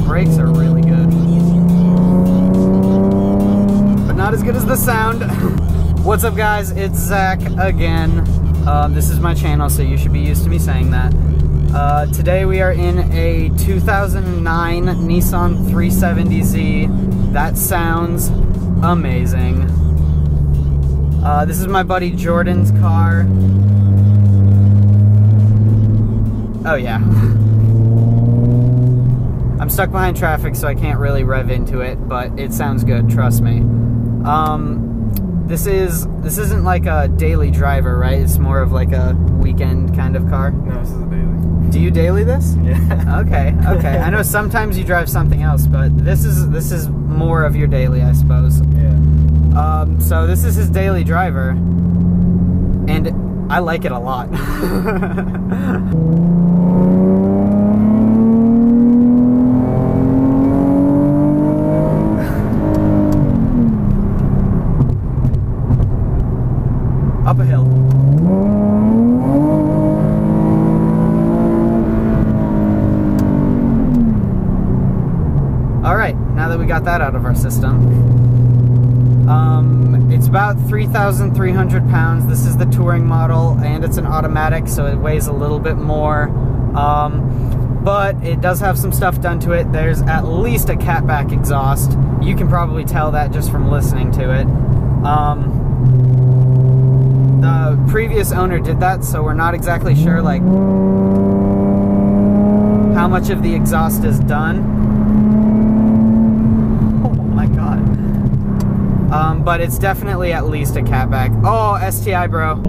Brakes are really good, but not as good as the sound. What's up, guys? It's Zach again. This is my channel, so you should be used to me saying that. Today we are in a 2009 Nissan 370Z. That sounds amazing. This is my buddy Jordan's car. Oh yeah. I'm stuck behind traffic, so I can't really rev into it, but it sounds good, trust me. This isn't like a daily driver, right? It's more of like a weekend kind of car. No, this is a daily. Do you daily this? Yeah. Okay. I know sometimes you drive something else, but this is more of your daily, I suppose. Yeah. So this is his daily driver, and I like it a lot. Up a hill. Alright, now that we got that out of our system. It's about 3,300 pounds. This is the touring model, and it's an automatic, so it weighs a little bit more. But it does have some stuff done to it. There's at least a catback exhaust. You can probably tell that just from listening to it. The previous owner did that, so we're not exactly sure like how much of the exhaust is done. Oh my god. But it's definitely at least a catback. Oh, STI, bro.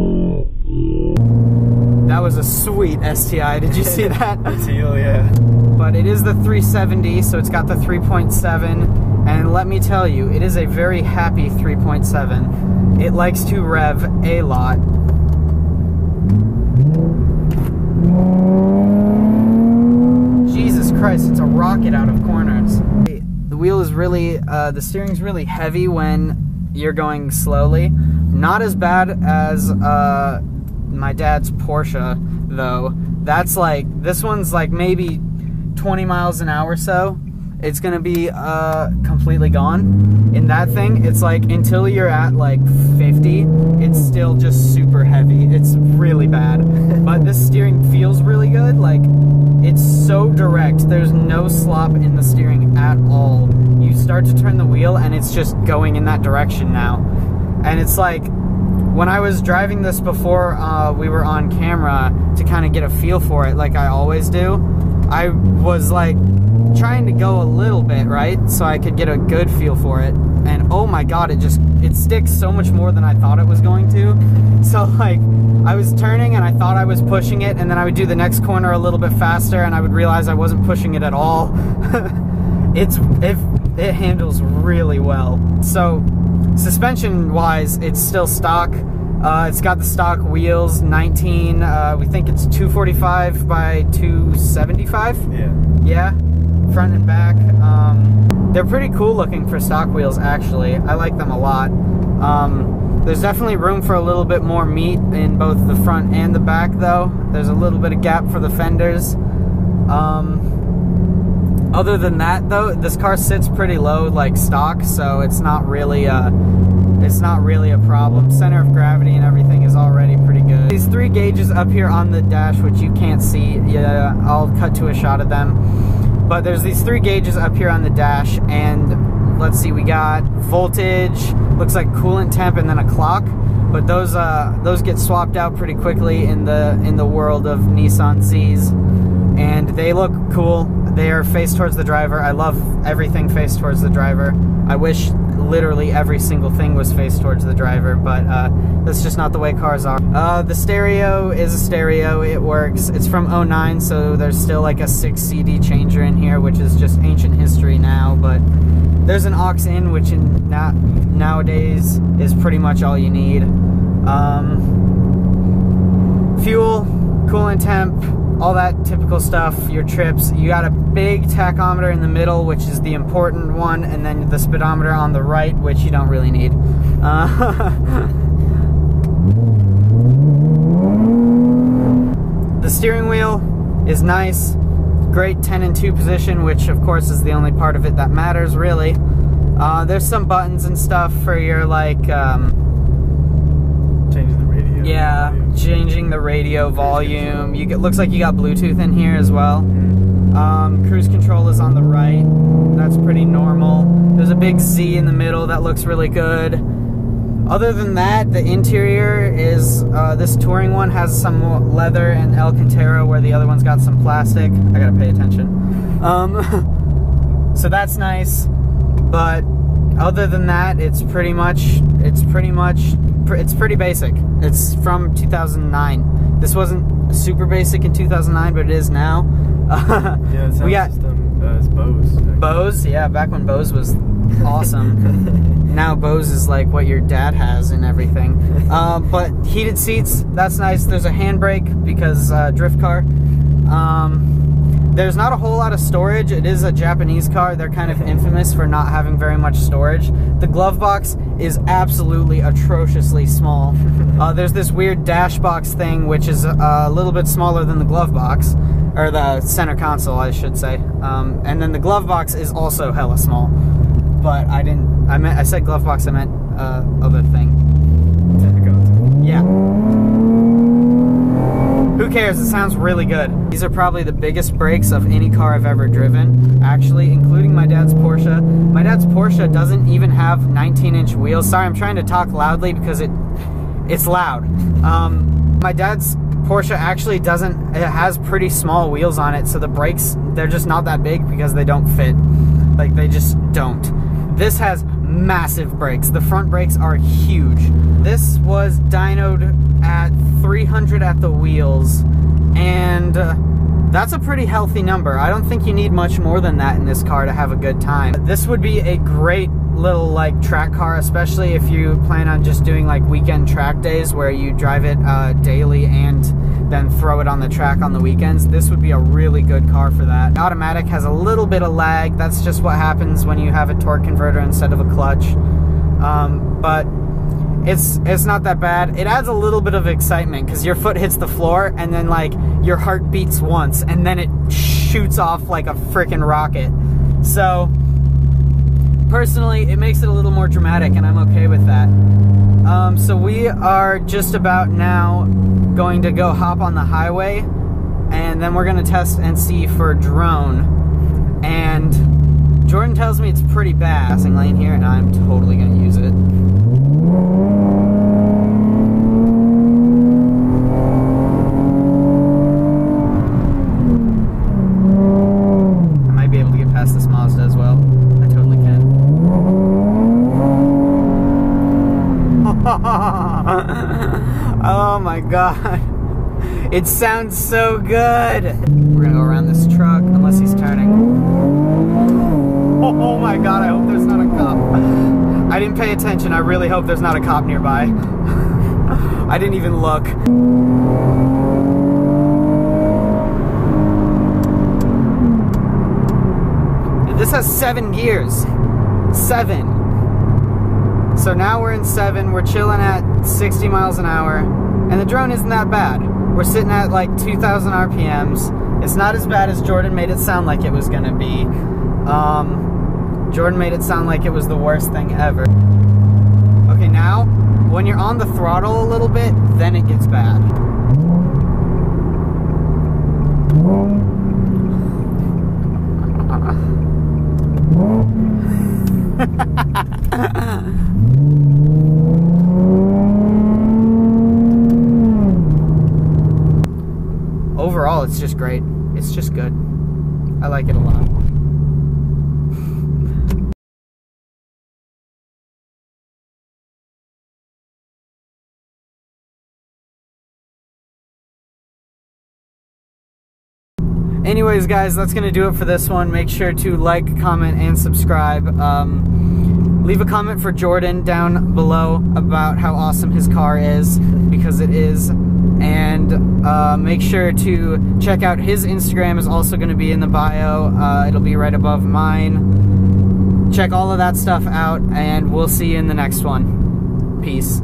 That was a sweet STI. Did you see that? Teal, yeah. But it is the 370, so it's got the 3.7, and let me tell you, it is a very happy 3.7. It likes to rev a lot. Jesus Christ, it's a rocket out of corners. The wheel is really, the steering's really heavy when you're going slowly. Not as bad as my dad's Porsche, though. That's like, this one's like maybe 20 miles an hour or so. It's gonna be completely gone. In that thing, it's like until you're at like 50, it's still just super heavy. It's really bad. But this steering feels really good. Like, it's so direct. There's no slop in the steering at all. You start to turn the wheel and it's just going in that direction now. And it's like, when I was driving this before we were on camera to kind of get a feel for it, like I always do, I was like trying to go a little bit, right? So I could get a good feel for it. And oh my god, it sticks so much more than I thought it was going to. So like, I was turning and I thought I was pushing it, and then I would do the next corner a little bit faster and I would realize I wasn't pushing it at all. It handles really well. So suspension wise, it's still stock. It's got the stock wheels, 19, we think it's 245 by 275. Yeah, front and back. They're pretty cool looking for stock wheels, actually. I like them a lot. There's definitely room for a little bit more meat in both the front and the back, though. There's a little bit of gap for the fenders. Other than that, though, this car sits pretty low like stock, so it's not really a problem. Center of gravity and everything is already pretty good. These 3 gauges up here on the dash, which you can't see, I'll cut to a shot of them. But there's these 3 gauges up here on the dash, and let's see, we got voltage, looks like coolant temp, and then a clock. But those get swapped out pretty quickly in the world of Nissan Zs, and they look cool. They are faced towards the driver. I love everything faced towards the driver. I wish literally every single thing was faced towards the driver, but that's just not the way cars are. The stereo is a stereo. It works. It's from '09, so there's still like a 6 CD changer in here, which is just ancient history now, but there's an aux in, which nowadays is pretty much all you need. Fuel, coolant temp, all that typical stuff, your trips. You got a big tachometer in the middle, which is the important one, and then the speedometer on the right, which you don't really need. The steering wheel is nice. Great 10 and 2 position, which of course is the only part of it that matters, really. There's some buttons and stuff for your, like, changing the radio. Yeah, changing the radio volume. Looks like you got Bluetooth in here as well. Cruise control is on the right. That's pretty normal. There's a big Z in the middle that looks really good. Other than that, the interior is, this touring one has some leather and Alcantara, where the other one's got some plastic. I gotta pay attention. So that's nice. But other than that, it's pretty basic. It's from 2009. This wasn't super basic in 2009, but it is now. Yeah, the sound system is Bose. Bose, yeah, back when Bose was awesome. Now Bose is like what your dad has and everything. But heated seats, that's nice. There's a handbrake because drift car. There's not a whole lot of storage. It is a Japanese car. They're kind of infamous for not having very much storage. The glove box is absolutely atrociously small. There's this weird dash box thing, which is a little bit smaller than the glove box, or the center console, I should say. And then the glove box is also hella small. But I said glove box, I meant other thing. Yeah. Who cares? It sounds really good. These are probably the biggest brakes of any car I've ever driven, actually, including my dad's Porsche. My dad's Porsche doesn't even have 19-inch wheels. Sorry, I'm trying to talk loudly because it's loud. My dad's Porsche actually it has pretty small wheels on it, so the brakes, they're just not that big because they don't fit. Like, they just don't. This has massive brakes. The front brakes are huge. This was dynoed at 300 at the wheels, and that's a pretty healthy number. I don't think you need much more than that in this car to have a good time. This would be a great little, like, track car, especially if you plan on just doing like weekend track days where you drive it daily and then throw it on the track on the weekends. This would be a really good car for that. The automatic has a little bit of lag. That's just what happens when you have a torque converter instead of a clutch. But it's not that bad. It adds a little bit of excitement because your foot hits the floor and then, like, your heart beats once and then it shoots off like a freaking rocket. So personally, it makes it a little more dramatic, and I'm okay with that. So we are just about now going to go hop on the highway, and then we're going to test and see for drone. And Jordan tells me it's pretty bad. Passing lane here, and I'm totally going to use it. I might be able to get past this Mazda as well. I totally can. Oh my god. It sounds so good. We're gonna go around this truck unless he's turning. Oh my god, I hope there's not a cop. I didn't pay attention. I really hope there's not a cop nearby. I didn't even look. This has 7 gears. 7. So now we're in 7. We're chilling at 60 miles an hour. And the drone isn't that bad. We're sitting at like 2,000 RPMs. It's not as bad as Jordan made it sound like it was gonna be. Jordan made it sound like it was the worst thing ever. Okay, now, when you're on the throttle a little bit, then it gets bad. Overall, it's just great. It's just good. I like it a lot. Anyways, guys, that's gonna do it for this one. Make sure to like, comment, and subscribe. Leave a comment for Jordan down below about how awesome his car is, because it is. And make sure to check out his Instagram, is also going to be in the bio. It'll be right above mine. Check all of that stuff out, and we'll see you in the next one. Peace.